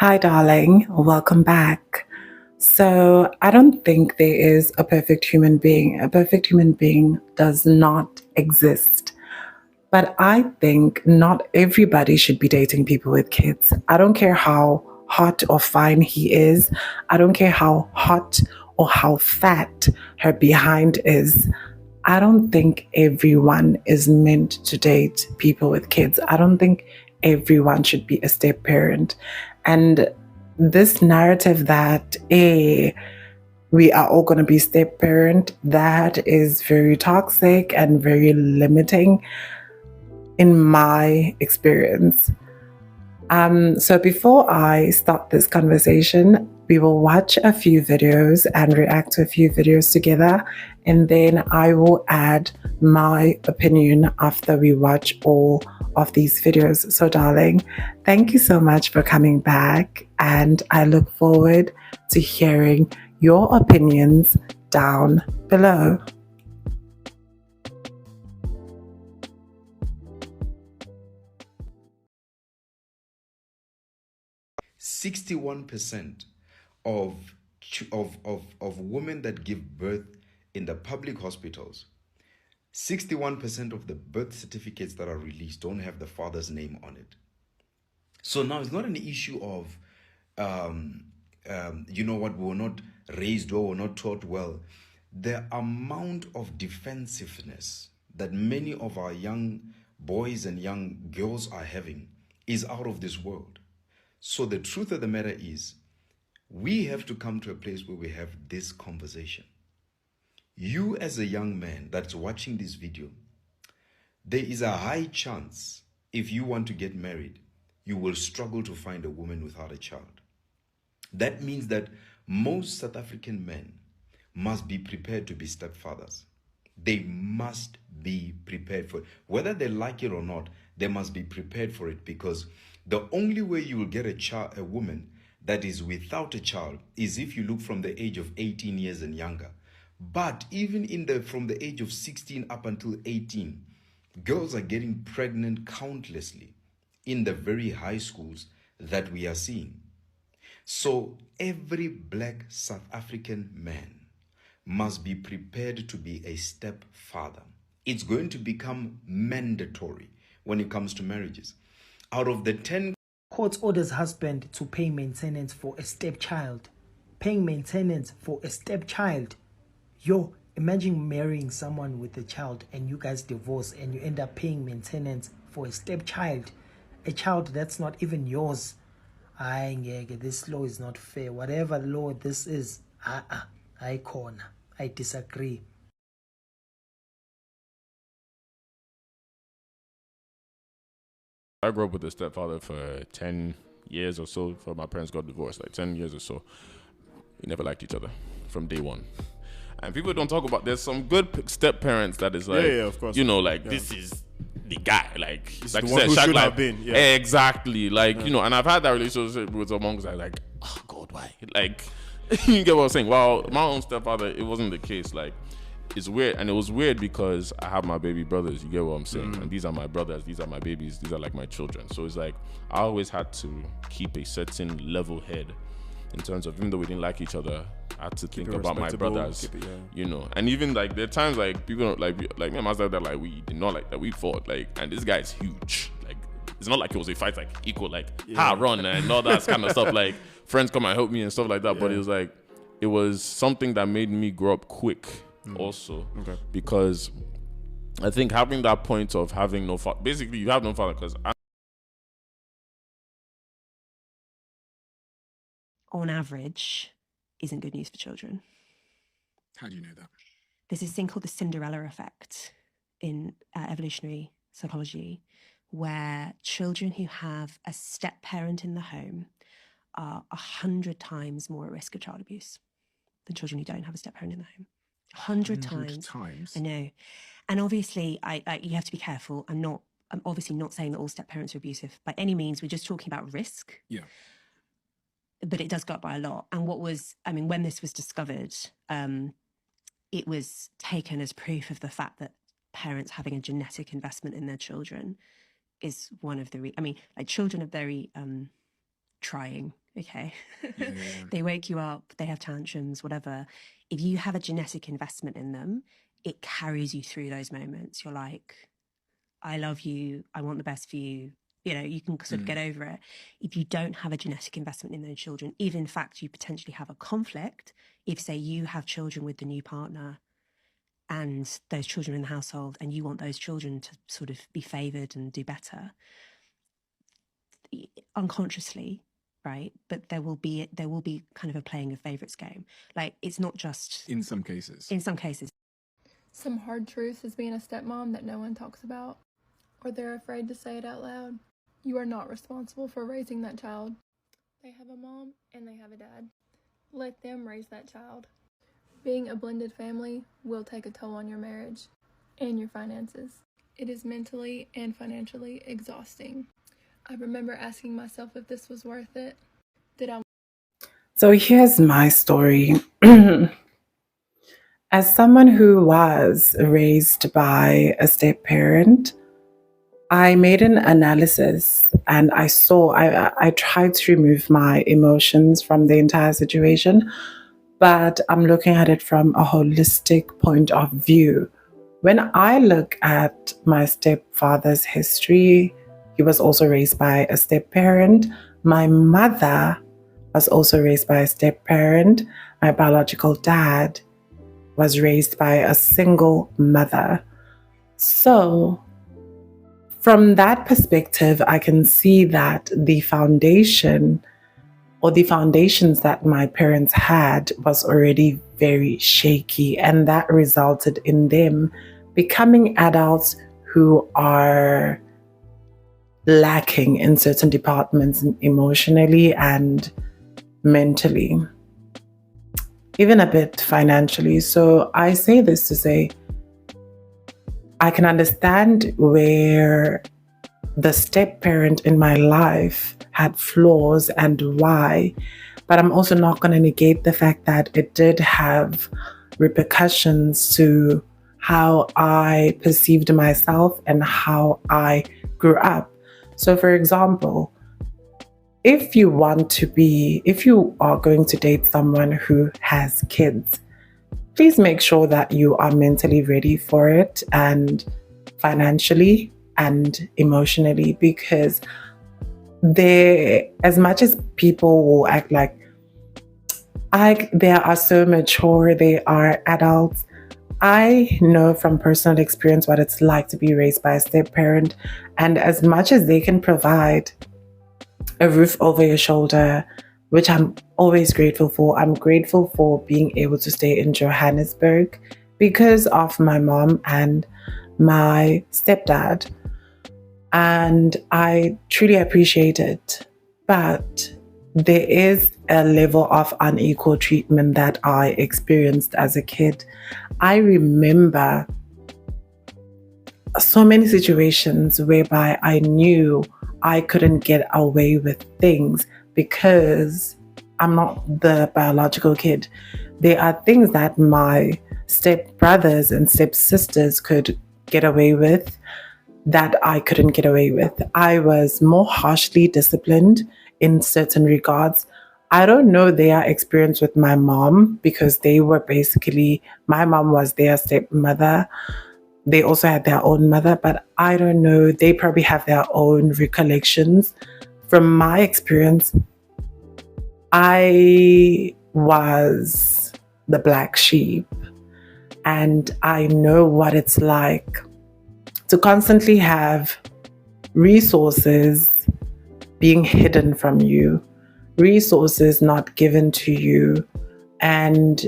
Hi, darling. Welcome back. So, I don't think there is a perfect human being. A perfect human being does not exist. But I think not everybody should be dating people with kids. I don't care how hot or fine he is. I don't care how hot or how fat her behind is. I don't think everyone is meant to date people with kids. I don't think everyone should be a step parent. And this narrative that we are all going to be step parent, that is very toxic and very limiting in my experience. So before I start this conversation, we will watch a few videos and react to a few videos together, and then I will add my opinion after we watch all of these videos. So, darling, thank you so much for coming back, and I look forward to hearing your opinions down below. 61% of, of women that give birth in the public hospitals, 61% of the birth certificates that are released don't have the father's name on it. So now it's not an issue of, you know what, we were not raised well, we were not taught well. The amount of defensiveness that many of our young boys and young girls are having is out of this world. So the truth of the matter is, we have to come to a place where we have this conversation. You as a young man that's watching this video, there is a high chance if you want to get married, you will struggle to find a woman without a child. That means that most South African men must be prepared to be stepfathers. They must be prepared for it. Whether they like it or not, they must be prepared for it, because the only way you will get a woman that is without a child is if you look from the age of 18 years and younger. But even from the age of 16 up until 18, girls are getting pregnant countlessly in the very high schools that we are seeing. So every black South African man must be prepared to be a stepfather. It's going to become mandatory when it comes to marriages. Out of the 10 court orders husband to pay maintenance for a stepchild. Paying maintenance for a stepchild. Yo, imagine marrying someone with a child and you guys divorce and you end up paying maintenance for a stepchild. A child that's not even yours. This law is not fair. Whatever law this is, I disagree. I grew up with a stepfather for 10 years or so before my parents got divorced, like 10 years or so. We never liked each other from day one. And people don't talk about, there's some good step parents that is like, of course. This is the guy, like This like is you the one said, who should Shaq, have been. Yeah. exactly, and I've had that relationship with someone who's like, oh God, why? Like, you get what I'm saying? Well, my own stepfather, it wasn't the case. Like, it's weird, and it was weird because I have my baby brothers. You get what I'm saying? And these are my brothers. These are my babies. These are like my children. So it's like I always had to keep a certain level head in terms of, even though we didn't like each other, I had to think about my brothers. And even like there are times like people don't like me and my dad, that like we did not like that we fought, like, and this guy is huge. Like, it's not like it was a fight like equal, like run and all that kind of stuff. Like, friends come and help me and stuff like that. But it was like, it was something that made me grow up quick also. Okay. Because I think having that point of having no father, basically you have no father, because on average, isn't good news for children. How do you know that? There's this thing called the Cinderella Effect in evolutionary psychology, where children who have a step parent in the home are 100 times more at risk of child abuse than children who don't have a step parent in the home. 100 times. I know. And obviously, you have to be careful. I'm obviously not saying that all step parents are abusive by any means. We're just talking about risk. Yeah. But it does go up by a lot. And when this was discovered, it was taken as proof of the fact that parents having a genetic investment in their children is one of the children are very trying okay? Yeah. They wake you up, they have tantrums, whatever. If you have a genetic investment in them, it carries you through those moments. You're like, I love you, I want the best for you. You know, you can sort of get over it. If you don't have a genetic investment in those children, if in fact you potentially have a conflict, if say you have children with the new partner and those children in the household and you want those children to sort of be favored and do better, unconsciously, right? But there will be kind of a playing of favorites game. Like, it's not just In some cases. in some cases. Some hard truth is being a stepmom that no one talks about, or they're afraid to say it out loud. You are not responsible for raising that child. They have a mom and they have a dad. Let them raise that child. Being a blended family will take a toll on your marriage and your finances. It is mentally and financially exhausting. I remember asking myself if this was worth it. So here's my story. As someone who was raised by a step parent, I made an analysis and I tried to remove my emotions from the entire situation, but I'm looking at it from a holistic point of view. When I look at my stepfather's history, he was also raised by a step parent. My mother was also raised by a step parent. My biological dad was raised by a single mother. So from that perspective, I can see that the foundation or the foundations that my parents had was already very shaky, and that resulted in them becoming adults who are lacking in certain departments emotionally and mentally, even a bit financially. So I say this to say, I can understand where the step parent in my life had flaws and why, but I'm also not going to negate the fact that it did have repercussions to how I perceived myself and how I grew up. So for example, if you are going to date someone who has kids, please make sure that you are mentally ready for it, and financially and emotionally, because as much as people will act like they are so mature, they are adults, I know from personal experience what it's like to be raised by a step parent. And as much as they can provide a roof over your shoulder, which I'm always grateful for. I'm grateful for being able to stay in Johannesburg because of my mom and my stepdad. And I truly appreciate it. But there is a level of unequal treatment that I experienced as a kid. I remember so many situations whereby I knew I couldn't get away with things because I'm not the biological kid. There are things that my step brothers and step sisters could get away with that I couldn't get away with. I was more harshly disciplined in certain regards. I don't know their experience with my mom, because my mom was their stepmother. They also had their own mother, but I don't know. They probably have their own recollections. From my experience, I was the black sheep, and I know what it's like to constantly have resources being hidden from you, resources not given to you. And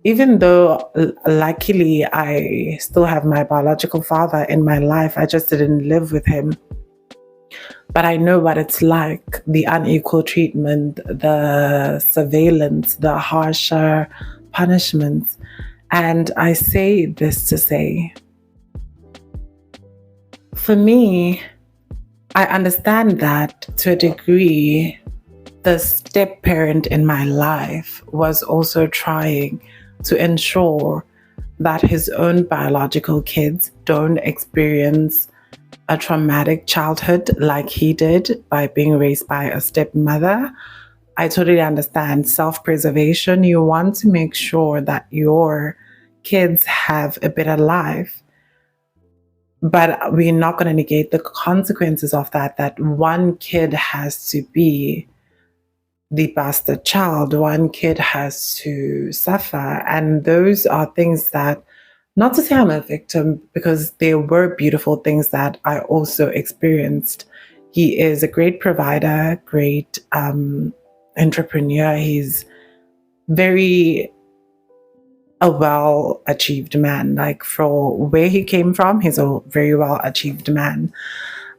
even though luckily I still have my biological father in my life, I just didn't live with him. But I know what it's like, the unequal treatment, the surveillance, the harsher punishments. And I say this to say, for me, I understand that to a degree, the step parent in my life was also trying to ensure that his own biological kids don't experience a traumatic childhood like he did by being raised by a stepmother. I totally understand self-preservation. You want to make sure that your kids have a better life, but we're not going to negate the consequences of that, that one kid has to be the bastard child, one kid has to suffer. And those are things that, not to say I'm a victim, because there were beautiful things that I also experienced. He is a great provider, great entrepreneur. He's very a well achieved man. Like, for where he came from, he's a very well achieved man.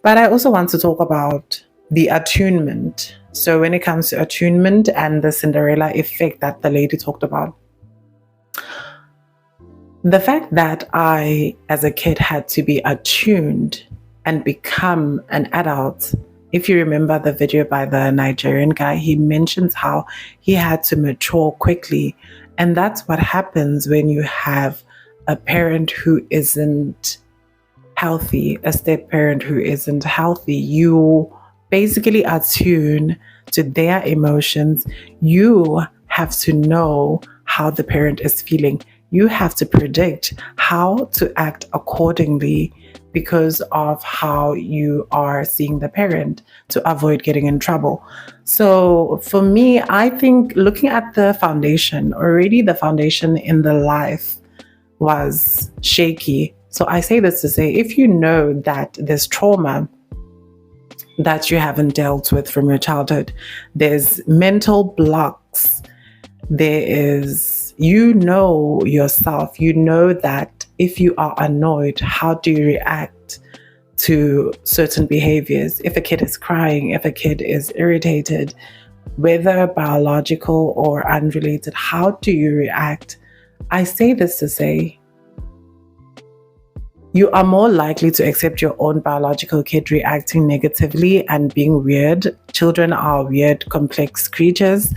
But I also want to talk about the attunement. So, when it comes to attunement and the Cinderella effect that the lady talked about, the fact that I, as a kid, had to be attuned and become an adult. If you remember the video by the Nigerian guy, he mentions how he had to mature quickly. And that's what happens when you have a parent who isn't healthy, a step parent who isn't healthy. You basically attune to their emotions. You have to know how the parent is feeling. You have to predict how to act accordingly because of how you are seeing the parent to avoid getting in trouble. So for me, I think looking at the foundation, already the foundation in the life was shaky. So I say this to say, if you know that there's trauma that you haven't dealt with from your childhood, there's mental blocks, there is, you know yourself, you know that if you are annoyed, how do you react to certain behaviors? If a kid is crying, if a kid is irritated, whether biological or unrelated, how do you react? I say this to say, you are more likely to accept your own biological kid reacting negatively and being weird. Children are weird, complex creatures,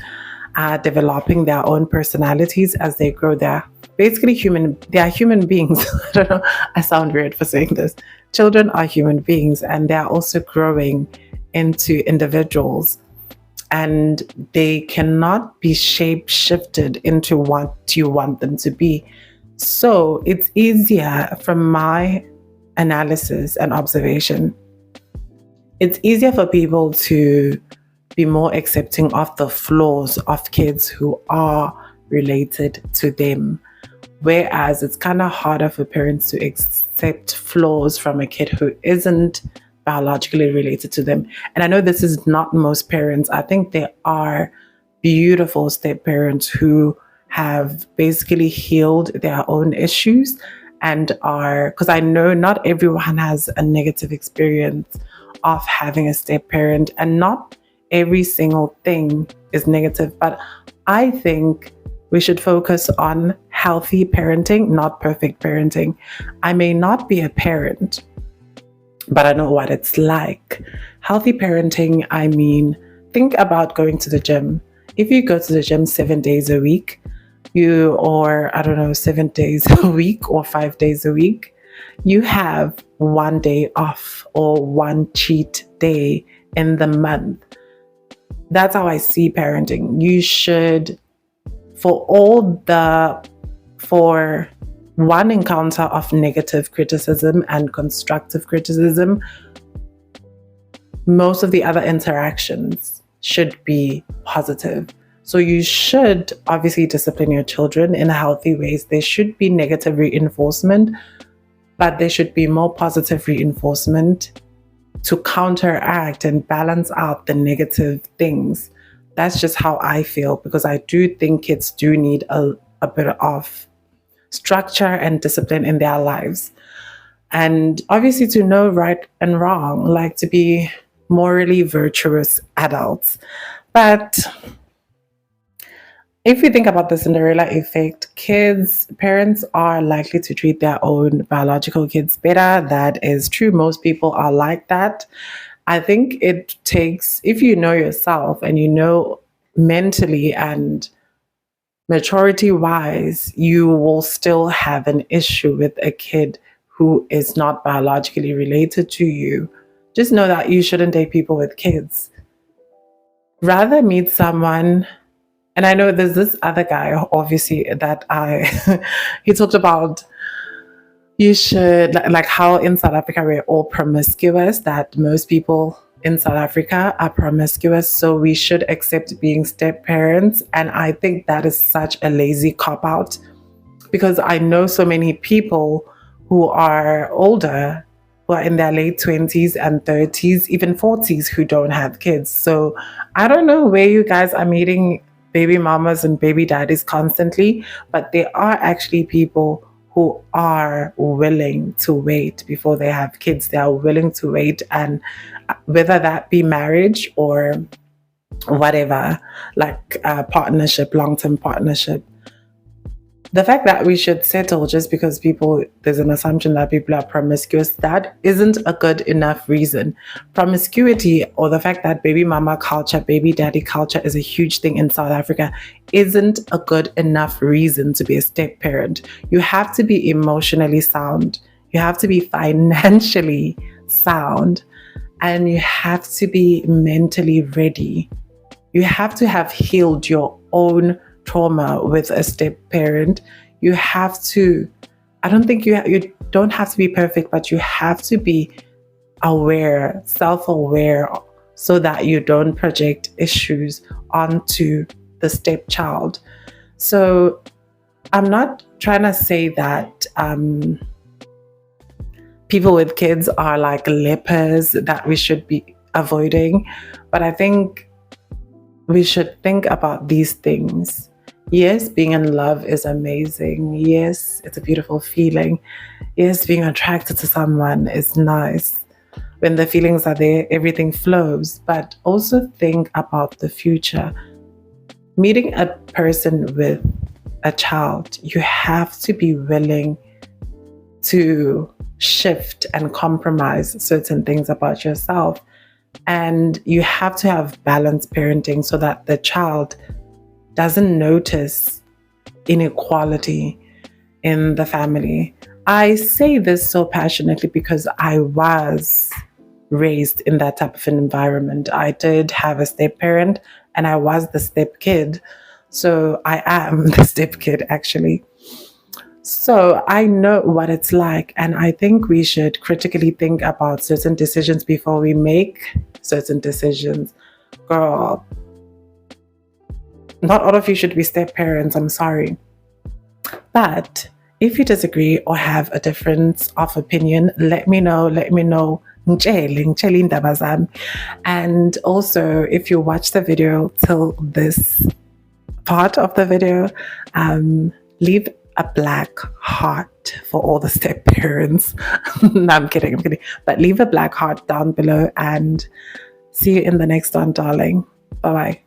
developing their own personalities as they grow. They're basically human. They are human beings. I don't know. I sound weird for saying this. Children are human beings, and they are also growing into individuals. And they cannot be shape shifted into what you want them to be. So it's easier, from my analysis and observation, it's easier for people to be more accepting of the flaws of kids who are related to them. Whereas it's kind of harder for parents to accept flaws from a kid who isn't biologically related to them. And I know this is not most parents. I think there are beautiful step parents who have basically healed their own issues and are, because I know not everyone has a negative experience of having a step parent, and not every single thing is negative. But I think we should focus on healthy parenting, not perfect parenting. I may not be a parent, but I know what it's like. Healthy parenting, I mean, think about going to the gym. If you go to the gym 7 days a week, or 7 days a week or 5 days a week, you have 1 day off or one cheat day in the month. That's how I see parenting. You should, for one encounter of negative criticism and constructive criticism, most of the other interactions should be positive. So you should obviously discipline your children in healthy ways. There should be negative reinforcement, but there should be more positive reinforcement to counteract and balance out the negative things. That's just how I feel, because I do think kids do need a bit of structure and discipline in their lives. And obviously to know right and wrong, like to be morally virtuous adults. But if you think about the Cinderella effect, parents are likely to treat their own biological kids better. That is true. Most people are like that. I think it takes, if you know yourself and you know mentally and maturity wise, you will still have an issue with a kid who is not biologically related to you. Just know that you shouldn't date people with kids. rather meet someone. And I know there's this other guy, obviously, that he talked about you should, like how in South Africa we're all promiscuous, that most people in South Africa are promiscuous. So we should accept being step parents. And I think that is such a lazy cop out because I know so many people who are older, who are in their late 20s and 30s, even 40s, who don't have kids. So I don't know where you guys are meeting baby mamas and baby daddies constantly, but there are actually people who are willing to wait before they have kids. They are willing to wait, and whether that be marriage or whatever, like a partnership, long-term partnership. The fact that we should settle just because there's an assumption that people are promiscuous, that isn't a good enough reason. Promiscuity, or the fact that baby mama culture, baby daddy culture is a huge thing in South Africa, isn't a good enough reason to be a step parent. You have to be emotionally sound. You have to be financially sound. And you have to be mentally ready. You have to have healed your own trauma with a step parent. You have to, I don't think you don't have to be perfect, but you have to be aware, self-aware, so that you don't project issues onto the stepchild. So I'm not trying to say that people with kids are like lepers that we should be avoiding, but I think we should think about these things. Yes, being in love is amazing. Yes, it's a beautiful feeling. Yes, being attracted to someone is nice. When the feelings are there, everything flows. But also think about the future. Meeting a person with a child, you have to be willing to shift and compromise certain things about yourself. And you have to have balanced parenting so that the child doesn't notice inequality in the family. I say this so passionately because I was raised in that type of an environment. I did have a step parent and I was the step kid. So I am the step kid, actually. So I know what it's like, and I think we should critically think about certain decisions before we make certain decisions. Girl, not all of you should be step parents, I'm sorry. But if you disagree or have a difference of opinion, let me know. Ngitshele indaba zami. And also, if you watch the video till this part of the video, leave a black heart for all the step parents. No, I'm kidding. But leave a black heart down below, and see you in the next one, darling. Bye-bye.